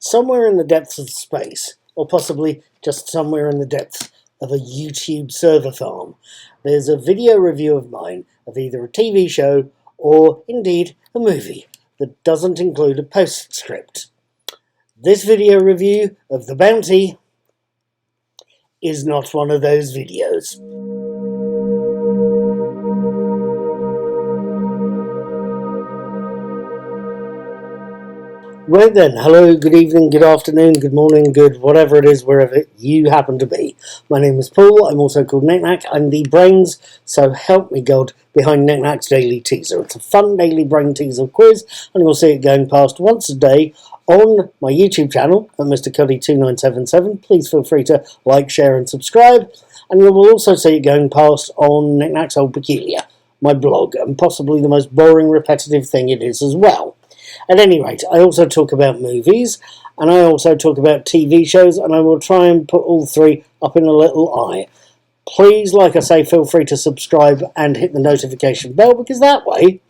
Somewhere in the depths of space, or possibly just somewhere in the depths of a YouTube server farm, there's a video review of mine of either a TV show or, indeed, a movie that doesn't include a postscript. This video review of The Bounty is not one of those videos. Right then, hello, good evening, good afternoon, good morning, good whatever it is, wherever you happen to be. My name is Paul, I'm also called Knickknack. I'm the brains, so help me God, behind Knickknack's Daily Teaser. It's a fun daily brain teaser quiz, and you'll see it going past once a day on my YouTube channel at Mr. Cuddy2977. Please feel free to like, share and subscribe, and you will also see it going past on Knickknack's Old Peculiar, my blog, and possibly the most boring, repetitive thing it is as well. At any rate, I also talk about movies, and I also talk about TV shows, and I will try and put all three up in a little eye. Please, like I say, feel free to subscribe and hit the notification bell, because that way,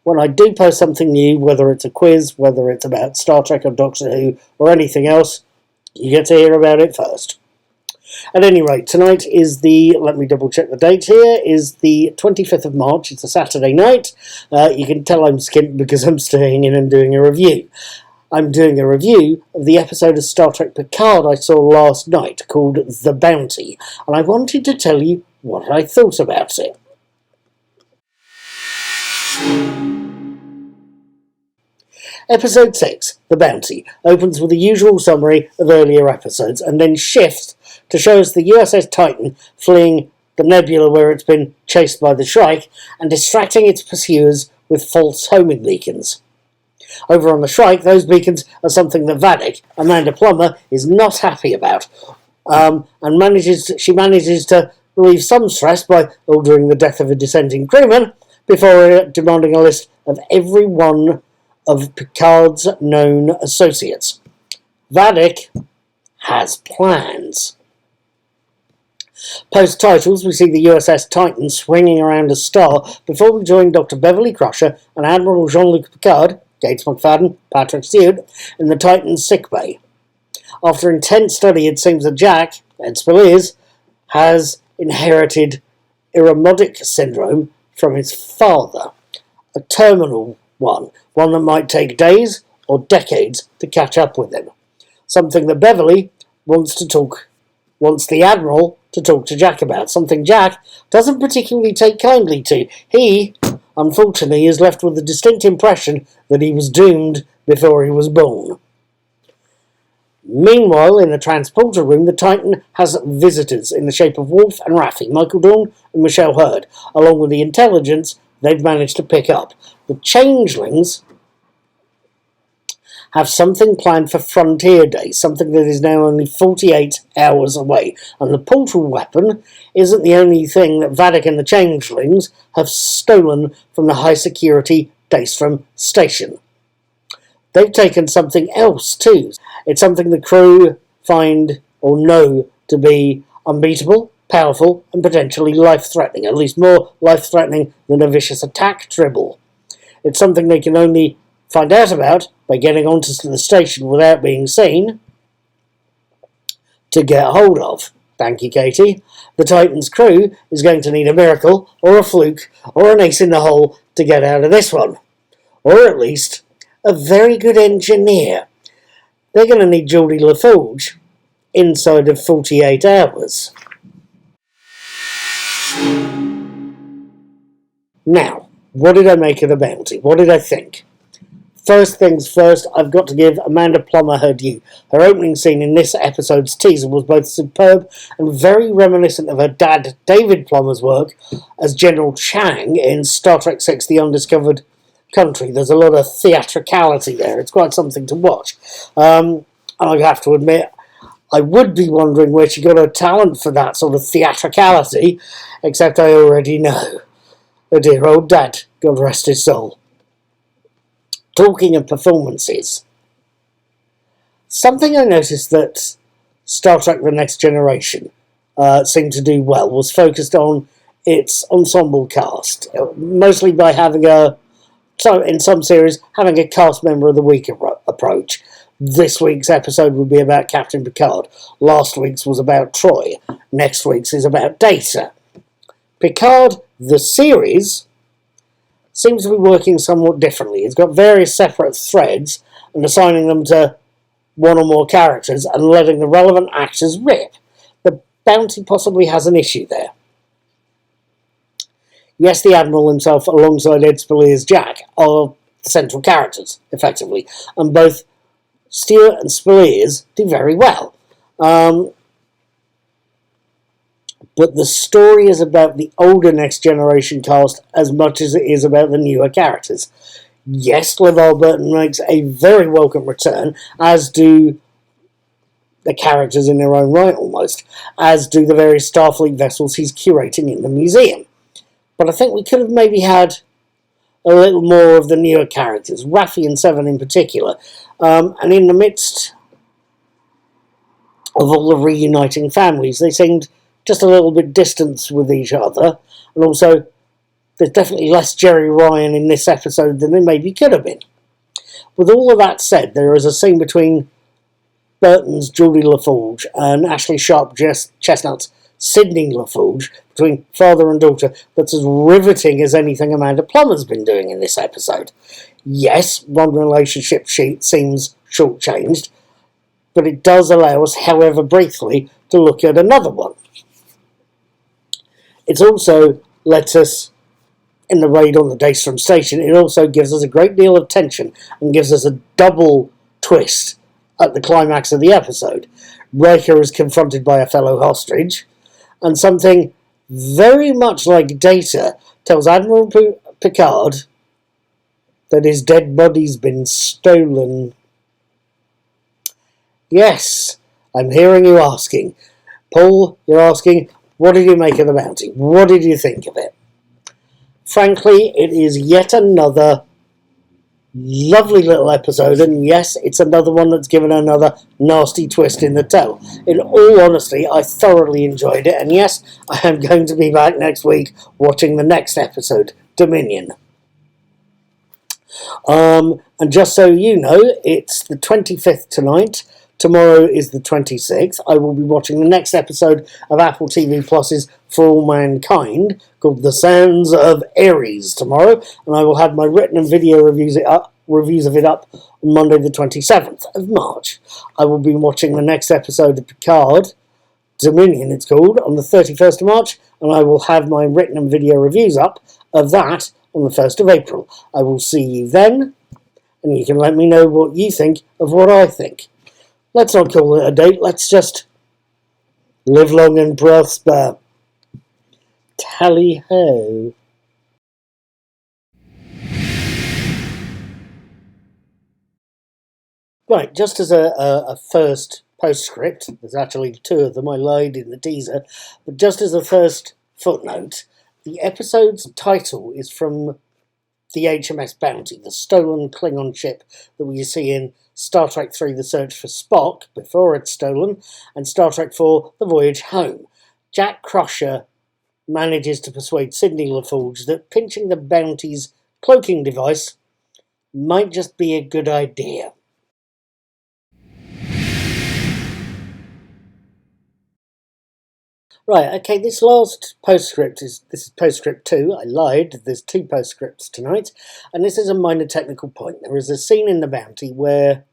when I do post something new, whether it's a quiz, whether it's about Star Trek or Doctor Who, or anything else, you get to hear about it first. At any rate, tonight is let me double check the date here, is the 25th of March, it's a Saturday night. You can tell I'm skint because I'm staying in and doing a review. I'm doing a review of the episode of Star Trek Picard I saw last night called The Bounty, and I wanted to tell you what I thought about it. Episode 6, The Bounty, opens with a usual summary of earlier episodes and then shifts to show us the USS Titan fleeing the nebula where it's been chased by the Shrike and distracting its pursuers with false homing beacons. Over on the Shrike, those beacons are something that Vadik, Amanda Plummer, is not happy about, and she manages to relieve some stress by ordering the death of a dissenting crewman before demanding a list of every one of Picard's known associates. Vadik has plans. Post-titles, we see the USS Titan swinging around a star before we join Dr. Beverly Crusher and Admiral Jean-Luc Picard, Gates McFadden, Patrick Stewart, in the Titan's sickbay. After intense study, it seems that Jack, Ed Spilliers, has inherited Irumodic syndrome from his father, a terminal one that might take days or decades to catch up with him. Something that Beverly wants the Admiral to talk to Jack about, something Jack doesn't particularly take kindly to. He, unfortunately, is left with the distinct impression that he was doomed before he was born. Meanwhile, in the transporter room, the Titan has visitors in the shape of Worf and Raffi, Michael Dorn and Michelle Hurd, along with the intelligence they've managed to pick up. The changelings have something planned for Frontier Day, something that is now only 48 hours away. And the portal weapon isn't the only thing that Vadik and the changelings have stolen from the high-security Daystrom station. They've taken something else too. It's something the crew find or know to be unbeatable, powerful, and potentially life-threatening, at least more life-threatening than a vicious attack tribble. It's something they can only find out about by getting onto the station without being seen to get hold of. Thank you, Katie. The Titan's crew is going to need a miracle, or a fluke, or an ace in the hole to get out of this one. Or at least, a very good engineer. They're going to need Geordie LaForge inside of 48 hours. Now, what did I make of The Bounty? What did I think? First things first, I've got to give Amanda Plummer her due. Her opening scene in this episode's teaser was both superb and very reminiscent of her dad, David Plummer's work as General Chang in Star Trek VI: The Undiscovered Country. There's a lot of theatricality there. It's quite something to watch. And I have to admit, I would be wondering where she got her talent for that sort of theatricality, except I already know. Her dear old dad, God rest his soul. Talking of performances, something I noticed that Star Trek The Next Generation seemed to do well was focused on its ensemble cast, mostly by having in some series, having a cast member of the week approach. This week's episode will be about Captain Picard. Last week's was about Troy. Next week's is about Data. Picard, the series, seems to be working somewhat differently. It's got various separate threads and assigning them to one or more characters and letting the relevant actors rip. The Bounty possibly has an issue there. Yes, the Admiral himself, alongside Ed Speleer's Jack, are the central characters, effectively, and both Stewart and Speleers do very well. But the story is about the older Next Generation cast as much as it is about the newer characters. Yes, LeVar Burton makes a very welcome return, as do the characters in their own right almost, as do the various Starfleet vessels he's curating in the museum. But I think we could have maybe had a little more of the newer characters, Raffi and Seven in particular, and in the midst of all the reuniting families, they seemed just a little bit distant with each other, and also there's definitely less Jerry Ryan in this episode than there maybe could have been. With all of that said, there is a scene between Burton's Geordie LaForge and Ashley Sharp Chestnut's Sidney LaForge, between father and daughter, that's as riveting as anything Amanda Plummer's been doing in this episode. Yes, one relationship seems shortchanged, but it does allow us, however briefly, to look at another one. It's also lets us, in the raid on the Daystrom station, it also gives us a great deal of tension and gives us a double twist at the climax of the episode. Riker is confronted by a fellow hostage, and something very much like Data tells Admiral Picard that his dead body's been stolen. Yes, I'm hearing you asking. Paul, you're asking, what did you make of the Bounty? What did you think of it? Frankly, it is yet another lovely little episode, and yes, it's another one that's given another nasty twist in the tale. In all honesty, I thoroughly enjoyed it, and yes, I am going to be back next week watching the next episode, Dominion. And just so you know, it's the 25th tonight. Tomorrow is the 26th. I will be watching the next episode of Apple TV Plus's For All Mankind, called The Sands of Ares, tomorrow, and I will have my written and video reviews of it up on Monday the 27th of March. I will be watching the next episode of Picard, Dominion it's called, on the 31st of March, and I will have my written and video reviews up of that on the 1st of April. I will see you then, and you can let me know what you think of what I think. Let's not call it a date, let's just live long and prosper. Tally-ho. Right, just as a first postscript, there's actually two of them, I lied in the teaser, but just as a first footnote, the episode's title is from the HMS Bounty, the stolen Klingon ship that we see in Star Trek III, The Search for Spock, before it's stolen, and Star Trek IV, The Voyage Home. Jack Crusher manages to persuade Sidney LaForge that pinching the Bounty's cloaking device might just be a good idea. Right, okay, this last postscript this is postscript 2. I lied, there's 2 postscripts tonight, and this is a minor technical point. There is a scene in The Bounty where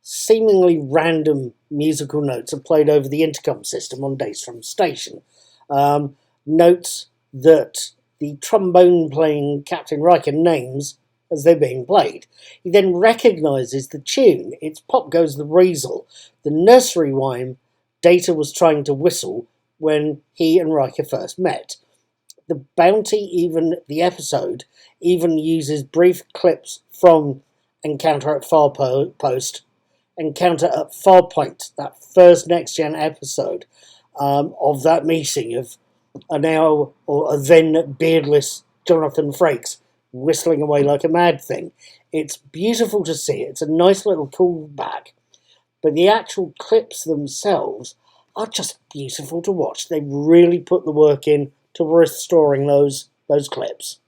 seemingly random musical notes are played over the intercom system on Daystrom Station. Notes that the trombone-playing Captain Riker names as they're being played. He then recognises the tune. It's Pop Goes the Weasel, the nursery rhyme Data was trying to whistle when he and Riker first met. The the episode, even uses brief clips from Encounter at Farpoint, that first Next Gen episode of that meeting of a then beardless Jonathan Frakes whistling away like a mad thing. It's beautiful to see. It's a nice little callback, but the actual clips themselves are just beautiful to watch. They really put the work in to restoring those clips.